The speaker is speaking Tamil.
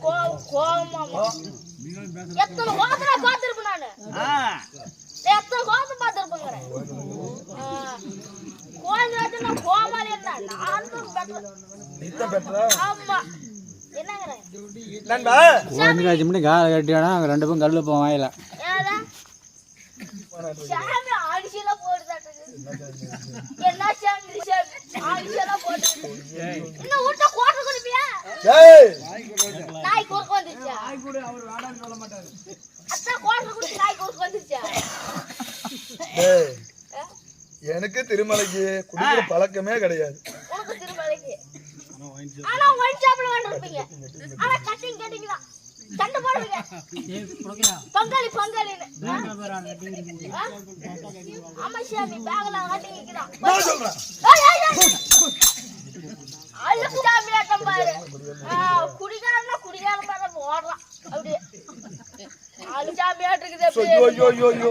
கோவமா எத்தனை கோவத்தை பார்த்திருப்பேன் நானு. எத்தனை கோவத்தை பார்த்திருப்பேங்கிறேன். கோவம் கோமாளி என்ன ஆமா என்னங்கிறேன் காலை கட்டியானா அங்க 2 பேரும் கல்ல போவோம் வாயில சாமி ஆடிஷல போடுதாட்டு என்ன சாமி ஆடிஷல போடு இன்னும் ஊட்ட கோட்டை குடிப்பியா ஏய் நாய் கோக்கு வந்துச்சா நாய் கூட அவர் வாடான்னு சொல்ல மாட்டாரு அத்த கோட்டை குடி நாய் கோக்கு வந்துச்சா ஏய் எனக்கு திருமலைக்கு குடிக்கிற பழக்கமே கிடையாது. உனக்கு திருமலைக்கு ஆனா ஒயின் ஷாப்ல வாண்டிருப்பீங்க. ஆனா கட்டிங் கேட்டிங்களா சண்டை போடுவீங்க. பங்காளி பங்காளின்னு ஆமா சாமி பேக்ல கட்டிக்கிறான் நான் சொல்றேன். அழுக்கு சாமி ஆட்டம் பாரு. குடிகாரன்னா குடிகாரன் மாதிரி ஓடுறான் அப்படியே. அழு சாமி ஆட்டுக்குது. ஐயோ ஐயோ ஐயோ